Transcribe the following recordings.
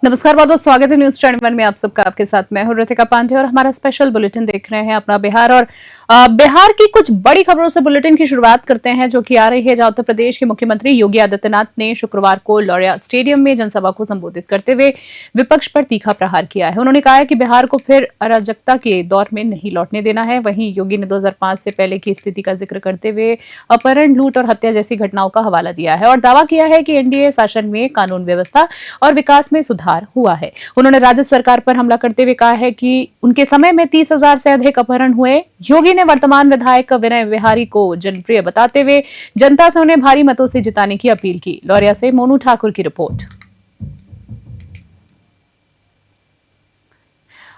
नमस्कार, बहुत बहुत स्वागत है न्यूज 21 में आप सबका। आपके साथ मैं हूं ऋतिका पांडे और हमारा स्पेशल बुलेटिन देख रहे हैं अपना बिहार। और बिहार की कुछ बड़ी खबरों से बुलेटिन की शुरुआत करते हैं, जो कि आ रही है जहां उत्तर प्रदेश के मुख्यमंत्री योगी आदित्यनाथ ने शुक्रवार को लौरिया स्टेडियम में जनसभा को संबोधित करते हुए विपक्ष पर तीखा प्रहार किया है। उन्होंने कहा है कि बिहार को फिर अराजकता के दौर में नहीं लौटने देना है। वहीं योगी ने 2005 से पहले की स्थिति का जिक्र करते हुए अपहरण, लूट और हत्या जैसी घटनाओं का हवाला दिया है और दावा किया है कि एनडीए शासन में कानून व्यवस्था और विकास में सुधार हुआ है। उन्होंने राज्य सरकार पर हमला करते हुए कहा है कि उनके समय में 30,000 से अधिक अपहरण हुए। योगी ने वर्तमान विधायक विनय विहारी को जनप्रिय बताते हुए जनता से उन्हें भारी मतों से जिताने की अपील की। लौरिया से मोनू ठाकुर की रिपोर्ट।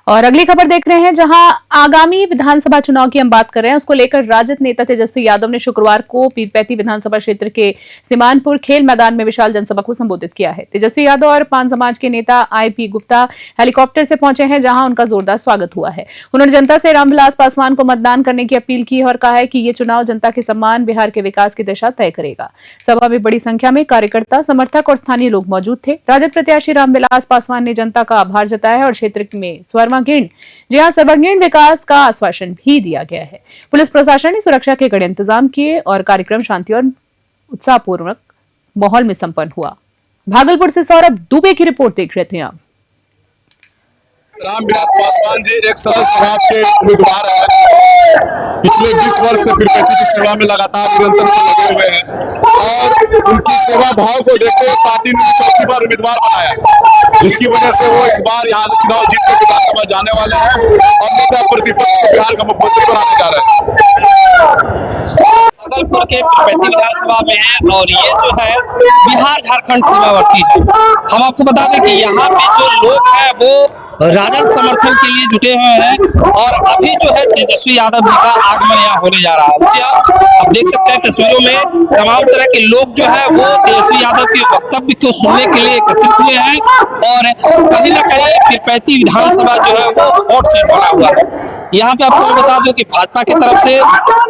और अगली खबर देख रहे हैं, जहां आगामी विधानसभा चुनाव की हम बात कर रहे हैं, उसको लेकर राजद नेता तेजस्वी यादव ने शुक्रवार को पीरपैंती विधानसभा क्षेत्र के सीमानपुर खेल मैदान में विशाल जनसभा को संबोधित किया है। तेजस्वी यादव और पान समाज के नेता IP गुप्ता हेलीकॉप्टर से पहुंचे हैं, जहां उनका जोरदार स्वागत हुआ है। उन्होंने जनता से रामविलास पासवान को मतदान करने की अपील की और कहा है कि ये चुनाव जनता के सम्मान, बिहार के विकास की दिशा तय करेगा। सभा में बड़ी संख्या में कार्यकर्ता, समर्थक और स्थानीय लोग मौजूद थे। राजद प्रत्याशी रामविलास पासवान ने जनता का आभार जताया और क्षेत्र में सर्वांगीण विकास का आश्वासन भी दिया गया है। पुलिस प्रशासन ने सुरक्षा के कड़े इंतजाम किए और कार्यक्रम शांति और उत्साहपूर्वक माहौल में संपन्न हुआ। भागलपुर से सौरभ दुबे की रिपोर्ट देख रहे थे आप। रामविलास पासवान जी एक सरल स्वभाव के उम्मीदवार हैं। पिछले 20 वर्ष से पीरपैंती की सेवा में लगातार निरंतर लगे हुए हैं और उनकी सेवा भाव को देखते हुए पार्टी ने चौथी बार उम्मीदवार बनाया है, जिसकी वजह से वो इस बार यहाँ से चुनाव जीत कर विधानसभा जाने वाले हैं और नेता प्रतिपक्ष को बिहार का मुख्यमंत्री बनाने जा रहे हैं। भागलपुर के पीरपैंती विधानसभा में है और ये जो है बिहार झारखंड सीमावर्ती है। हम आपको बता दें कि यहाँ पे जो लोग हैं वो राजद समर्थन के लिए जुटे हुए हैं और अभी जो है तेजस्वी यादव जी का आगमन यहाँ होने जा रहा है। आप देख सकते हैं तस्वीरों में तमाम तरह के लोग जो है वो तेजस्वी यादव के वक्तव्य को सुनने के लिए एकत्रित हुए हैं और कहीं ना कहीं पीरपैंती विधानसभा जो है वो हॉट सीट बना हुआ है। यहाँ पे आपको मैं बता दूं कि भाजपा की तरफ से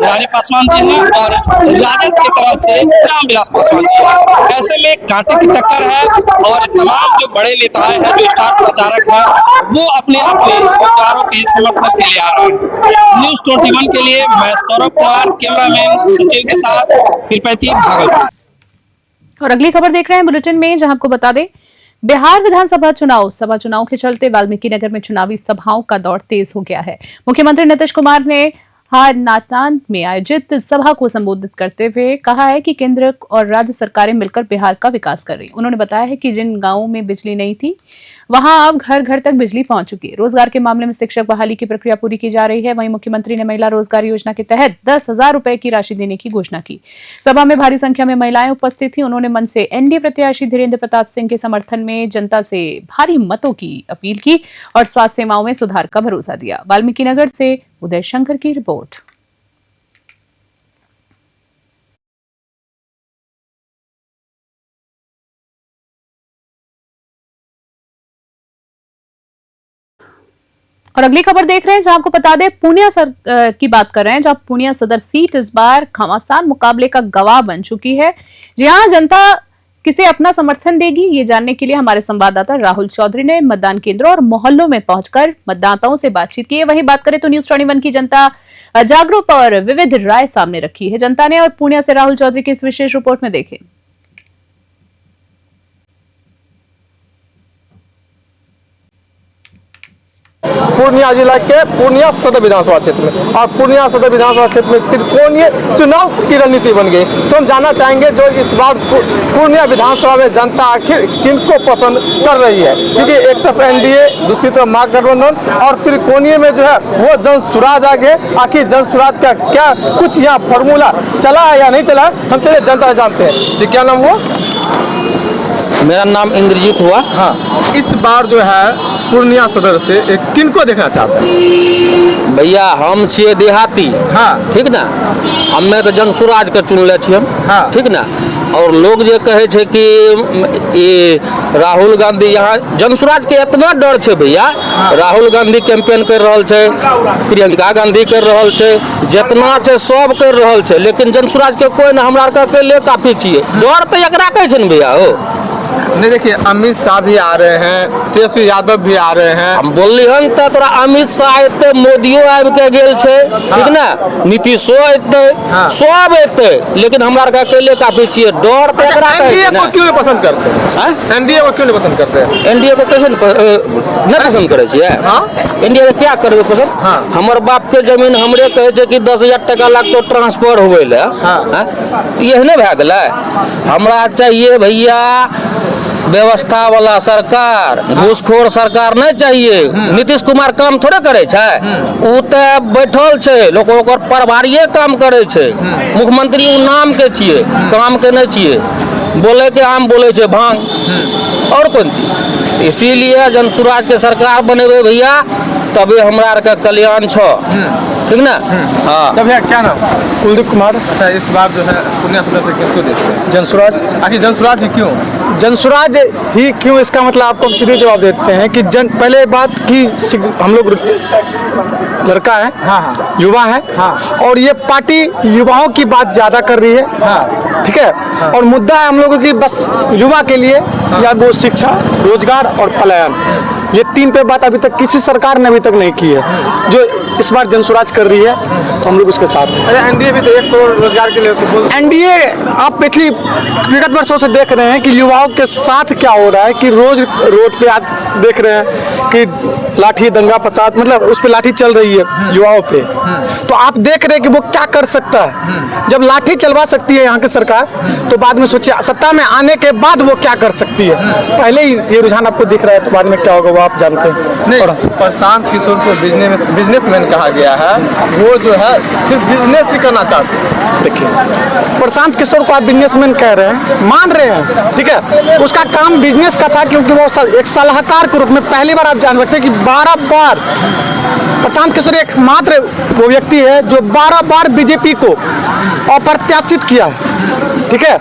रानी पासवान जी हैं और राजद की तरफ से रामविलास पासवान जी हैं। ऐसे में कांटे की टक्कर है और तमाम जो बड़े नेताएं हैं, जो स्टार प्रचारक हैं, वो अपने अपने उम्मीदवारों के समर्थन के लिए आ रहे हैं। न्यूज 21 के लिए मैं सौरभ कुमार, कैमरामैन सचिन के साथ, पीरपैंती, भागलपुर। और अगली खबर देख रहे हैं बुलेटिन में, जहां आपको बता दें बिहार विधानसभा चुनाव के चलते वाल्मीकि नगर में चुनावी सभाओं का दौर तेज हो गया है। मुख्यमंत्री नीतीश कुमार ने नातान में आयोजित सभा को संबोधित करते हुए कहा है कि केंद्र और राज्य सरकारें मिलकर बिहार का विकास कर रही। उन्होंने बताया है कि जिन गांवों में बिजली नहीं थी, वहां अब घर घर तक बिजली पहुंच चुकी है। रोजगार के मामले में शिक्षक बहाली की प्रक्रिया पूरी की जा रही है। वहीं मुख्यमंत्री ने महिला रोजगार योजना के तहत 10,000 रुपए की राशि देने की घोषणा की। सभा में भारी संख्या में महिलाएं उपस्थित थी। उन्होंने मन से एनडीए प्रत्याशी धीरेन्द्र प्रताप सिंह के समर्थन में जनता से भारी मतों की अपील की और स्वास्थ्य सेवाओं में सुधार का भरोसा दिया। वाल्मीकि नगर से उदय शंकर की रिपोर्ट। और अगली खबर देख रहे हैं, जहां आपको बता दें पूर्णिया की बात कर रहे हैं, जहां पूर्णिया सदर सीट इस बार घमासान मुकाबले का गवाह बन चुकी है। जहां जनता किसे अपना समर्थन देगी, ये जानने के लिए हमारे संवाददाता राहुल चौधरी ने मतदान केंद्रों और मोहल्लों में पहुंचकर मतदाताओं से बातचीत की है। वहीं बात करें तो न्यूज 21 की जनता जागरूक और विविध राय सामने रखी है जनता ने। और पूर्णिया से राहुल चौधरी की इस विशेष रिपोर्ट में देखें। पूर्णिया जिला के पूर्णिया सदर विधानसभा क्षेत्र में और पूर्णिया सदर विधानसभा क्षेत्र में त्रिकोणीय चुनाव की रणनीति बन गई। तो हम जानना चाहेंगे जो इस बार पूर्णिया विधानसभा में जनता आखिर किनको पसंद कर रही है, क्योंकि एक तरफ एनडीए, दूसरी तरफ महागठबंधन और त्रिकोणीय में जो है वो जनसुराज आगे। आखिर जनसुराज का क्या कुछ यहाँ फॉर्मूला चला है या नहीं चला, हम चलिए जनता जानते हैं। जी क्या नाम हुआ? मेरा नाम इंद्रजीत हुआ। हाँ, इस बार जो है पूर्णिया सदर से किनको देखना चाहते हैं? भैया हम छिए देहाती। हाँ, ठीक ना, हमें तो जनसुराज के चुनले छिए हम। हाँ, ठीक ना। और लोग जो कहे छे कि ये राहुल गांधी यहाँ जनसुराज के इतना डर छे भैया। हाँ, राहुल गांधी कैंपेन कर रहल छे, प्रियंका गांधी कर रहल छे, जितना छे सब कर रहल छे, लेकिन जनसुराज के कोई ना हमरा के अकेले काफी छिए। डर तो एकरा कहे छे न भैया हो। नहीं देखिए, अमित शाह भी आ रहे हैं, तेजस्वी यादव भी आ रहे हैं। हम बोलली हन त तोरा अमित शाह एते, मोदियो आबि के गेल छै, ठीक ना, नीतीशो एते, हाँ। सब एते, लेकिन हमरा आर के अकेले काफी छियै। डर त एकरा कहै एनडीए छै को ना। क्यों नहीं पसंद करते? हैं? एनडीए को क्यों नहीं पसंद करते? एनडीए को कैसे नहीं पसंद करे छियै? हाँ। एनडीए के क्या करबे पसंद? हाँ। हमर बाप के जमीन हमरे कहे छै कि 10,000 टका लागतो ट्रांसफर होवे ले। हाँ। हैं? तो ये नहीं भए गेलै। हमरा चाहिए भैया व्यवस्था वाला सरकार, घूसखोर सरकार नहीं चाहिए। नीतीश कुमार काम थोड़े करे छै, उ ते बैठल छै, लोग ओकर प्रभारिये काम करे छै। मुख्यमंत्री उ नाम के छियै, काम के नहीं छियै। बोले के आम बोले छै भांग, और कौन चीज। इसीलिए जनसुराज के सरकार बनेबे भैया, तबे हमरा आर के कल्याण छ, ठीक ना। हाँ। तब भैया क्या नाम? कुलदीप कुमार। अच्छा, इस बार जो है पूर्णिया सदर से किसको देखते हैं? जनसुराज। आखिर जनसुराज ही क्यों? जनसुराज ही क्यों, इसका मतलब आपको हम सीधे जवाब देते हैं कि पहले बात की हम लोग लड़का है, हाँ। युवा है, हाँ। और ये पार्टी युवाओं की बात ज्यादा कर रही है, हाँ। ठीक है। और मुद्दा है हम लोगों की बस युवा के लिए, या वो शिक्षा, रोजगार और पलायन, ये 3 पे बात अभी तक किसी सरकार ने अभी तक नहीं की है, जो इस बार जनसुराज कर रही है, तो हम लोग उसके साथ हैं। अरे एनडीए भी तो 1 करोड़ रोजगार के लिए तो बोल। एनडीए आप पिछली विगत वर्षों से देख रहे हैं कि युवाओं के साथ क्या हो रहा है, कि रोज रोड पे आज देख रहे हैं कि लाठी दंगा फसाद, मतलब उस पे लाठी चल रही है युवाओं पे। तो आप देख रहे हैं कि वो क्या कर सकता है। जब लाठी चलवा सकती है यहाँ की सरकार, तो बाद में सोचिए सत्ता में आने के बाद वो क्या कर सकती है। पहले ही ये रुझान आपको दिख रहा है, तो बाद में क्या होगा वो आप जानते हैं। नहीं, प्रशांत किशोर को बिजनेसमैन कहा गया है, वो जो है सिर्फ बिजनेस ही करना चाहते हैं। देखिए, प्रशांत किशोर को आप बिजनेसमैन कह रहे हैं, मान रहे हैं, ठीक है, उसका काम बिजनेस का था, क्योंकि वो एक सलाहकार के रूप में पहली बार आप जान सकते हैं कि 12 बार प्रशांत किशोर एकमात्र वो व्यक्ति है जो 12 बार बीजेपी को अप्रत्याशित किया है, ठीक है।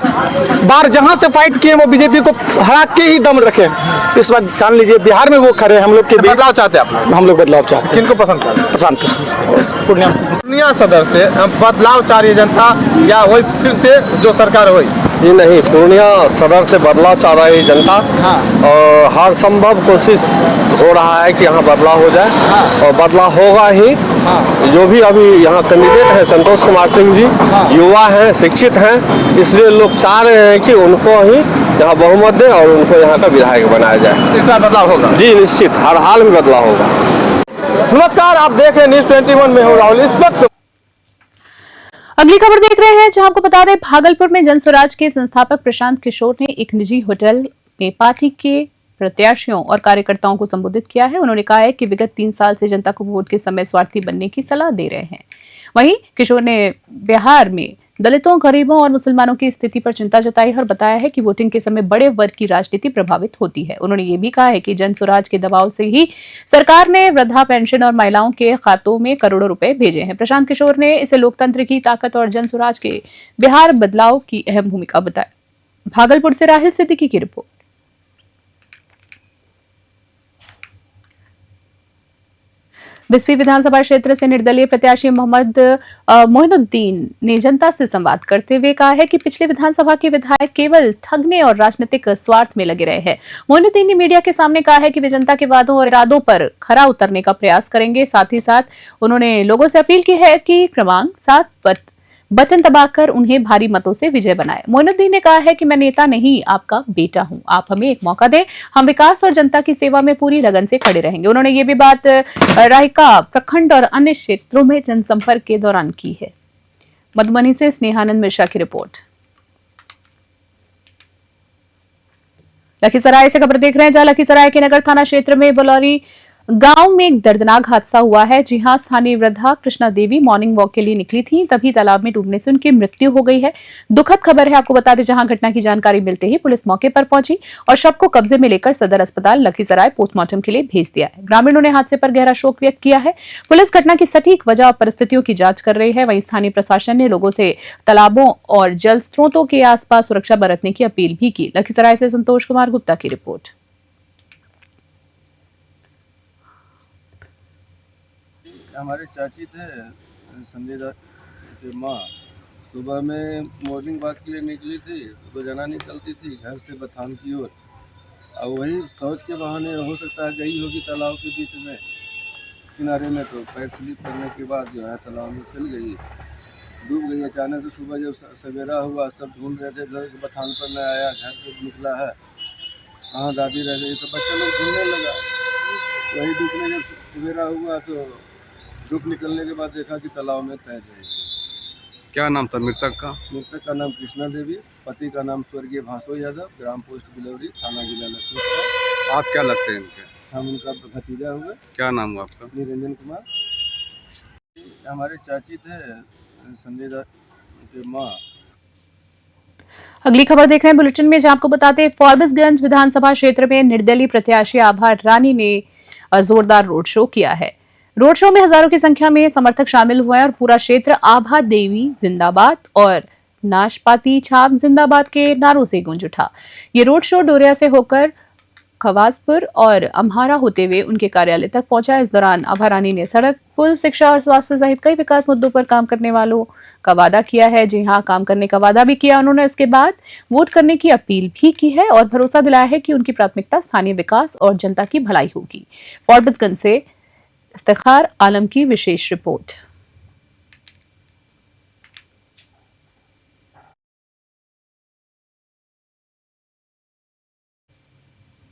बार जहां से फाइट किए वो बीजेपी को हरा के ही दम रखे। तो इस बार जान लीजिए बिहार में वो खड़े हैं, हम लोग के बदलाव चाहते हैं आप? हम लोग बदलाव चाहते हैं। किनको पसंद करते हैं? प्रशांत किशोर पूर्णिया से। पूर्णिया सदर से बदलाव चाह रही है जनता, या वही फिर से जो सरकार हुई? जी नहीं, पूर्णिया सदर से बदलाव चाह रही है जनता। हाँ। और हर संभव कोशिश हो रहा है कि यहाँ बदलाव हो जाए। हाँ। और बदलाव होगा ही। हाँ। जो भी अभी यहाँ कैंडिडेट हैं संतोष कुमार सिंह जी, हाँ। युवा हैं, शिक्षित हैं, इसलिए लोग चाह रहे हैं कि उनको ही यहाँ बहुमत दें और उनको यहाँ का विधायक बनाया जाए। इस बार बदलाव होगा? जी निश्चित, हर हाल में बदलाव होगा। नमस्कार, आप देख रहे हैं न्यूज़ 21 में हूँ राहुल। इस वक्त अगली खबर देख रहे हैं, जहां आपको बता दें भागलपुर में जनसुराज के संस्थापक प्रशांत किशोर ने एक निजी होटल में पार्टी के प्रत्याशियों और कार्यकर्ताओं को संबोधित किया है। उन्होंने कहा है कि विगत 3 साल से जनता को वोट के समय स्वार्थी बनने की सलाह दे रहे हैं। वहीं किशोर ने बिहार में दलितों, गरीबों और मुसलमानों की स्थिति पर चिंता जताई और बताया है कि वोटिंग के समय बड़े वर्ग की राजनीति प्रभावित होती है। उन्होंने ये भी कहा है कि जनसुराज के दबाव से ही सरकार ने वृद्धा पेंशन और महिलाओं के खातों में करोड़ों रुपए भेजे हैं। प्रशांत किशोर ने इसे लोकतंत्र की ताकत और जनसुराज के बिहार बदलाव की अहम भूमिका बताया। भागलपुर से राहिल सिद्दीकी की रिपोर्ट। बिस्फी विधानसभा क्षेत्र से निर्दलीय प्रत्याशी मोहम्मद मोइनुद्दीन ने जनता से संवाद करते हुए कहा है कि पिछले विधानसभा के विधायक केवल ठगने और राजनीतिक स्वार्थ में लगे रहे हैं। मोइनुद्दीन ने मीडिया के सामने कहा है कि वे जनता के वादों और इरादों पर खरा उतरने का प्रयास करेंगे। साथ ही साथ उन्होंने लोगों से अपील की है कि क्रमांक 7 पर बटन दबाकर उन्हें भारी मतों से विजय बनाए। मोइनुद्दीन ने कहा है कि मैं नेता नहीं, आपका बेटा हूं। आप हमें एक मौका दें, हम विकास और जनता की सेवा में पूरी लगन से खड़े रहेंगे। उन्होंने ये भी बात रायका प्रखंड और अन्य क्षेत्रों में जनसंपर्क के दौरान की है। मधुबनी से स्नेहानंद मिश्रा की रिपोर्ट। लखीसराय से खबर देख रहे हैं, जहां लखीसराय के नगर थाना क्षेत्र में बलौरी गांव में एक दर्दनाक हादसा हुआ है। जी हां, स्थानीय वृद्धा कृष्णा देवी मॉर्निंग वॉक के लिए निकली थी, तभी तालाब में डूबने से उनकी मृत्यु हो गई है। दुखद खबर है, आपको बता दें, जहां घटना की जानकारी मिलते ही पुलिस मौके पर पहुंची और शव को कब्जे में लेकर सदर अस्पताल लखीसराय पोस्टमार्टम के लिए भेज दिया है। ग्रामीणों ने हादसे पर गहरा शोक व्यक्त किया है। पुलिस घटना की सटीक वजह और परिस्थितियों की जांच कर रही है। वहीं स्थानीय प्रशासन ने लोगों से तालाबों और जल स्रोतों के आसपास सुरक्षा बरतने की अपील भी की। लखीसराय से संतोष कुमार गुप्ता की रिपोर्ट। हमारे चाची थे संजय दा के माँ, सुबह में मॉर्निंग वॉक के लिए निकली थी। रोजाना निकलती थी घर से बथान की ओर, और वही शौच के बहाने हो सकता है गई होगी तालाब के बीच में किनारे में, तो पैर स्लिप करने के बाद जो है तालाब में चल गई, डूब गई। अचानक से सुबह जब सवेरा हुआ सब ढूंढ रहे थे, घर के बथान पर न आया, घर से निकला है, कहाँ दादी रह गई, तो बच्चा लोग ढूंढने लगा। वही डूबने जब सवेरा हुआ तो धूप निकलने के बाद देखा कि तालाब में तैर रही थी। क्या नाम था मृतक का? मृतक का नाम कृष्णा देवी, पति का नाम स्वर्गीय भांसो यादव, ग्राम पोस्ट बिलौरी, थाना जिला लखीमपुर। आप क्या लगते हैं इनके? हम उनका भतीजा हुए। क्या नाम हुआ आपका? निरंजन कुमार। हमारे चाची थे संजय दत्त के माँ। अगली खबर देख रहे हैं बुलेटिन में, जहां आपको बताते हैं फॉरबिसगंज विधानसभा क्षेत्र में निर्दलीय प्रत्याशी आभा रानी ने जोरदार रोड शो किया है। रोड शो में हजारों की संख्या में समर्थक शामिल हुए और पूरा क्षेत्र आभा देवी जिंदाबाद और नाशपाती छाप जिंदाबाद के नारों से गूंज उठा। ये रोड शो डोरिया से होकर खवासपुर और अम्हारा होते हुए उनके कार्यालय तक पहुंचा। इस दौरान आभा रानी ने सड़क, पुल, शिक्षा और स्वास्थ्य सहित कई विकास मुद्दों पर काम करने वालों का वादा किया है। जी हां, काम करने का वादा भी किया उन्होंने। इसके बाद वोट करने की अपील भी की है और भरोसा दिलाया है कि उनकी प्राथमिकता स्थानीय विकास और जनता की भलाई होगी। फॉरबिसगंज से इफ्तिखार आलम की विशेष रिपोर्ट।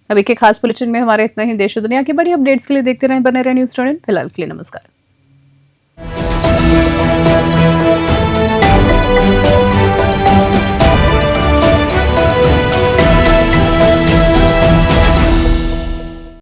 अभी के खास बुलेटिन में हमारे इतना ही। देश और दुनिया की बड़ी अपडेट्स के लिए देखते रहें, बने रहें न्यूज़ स्टूडेंट। फिलहाल के लिए नमस्कार।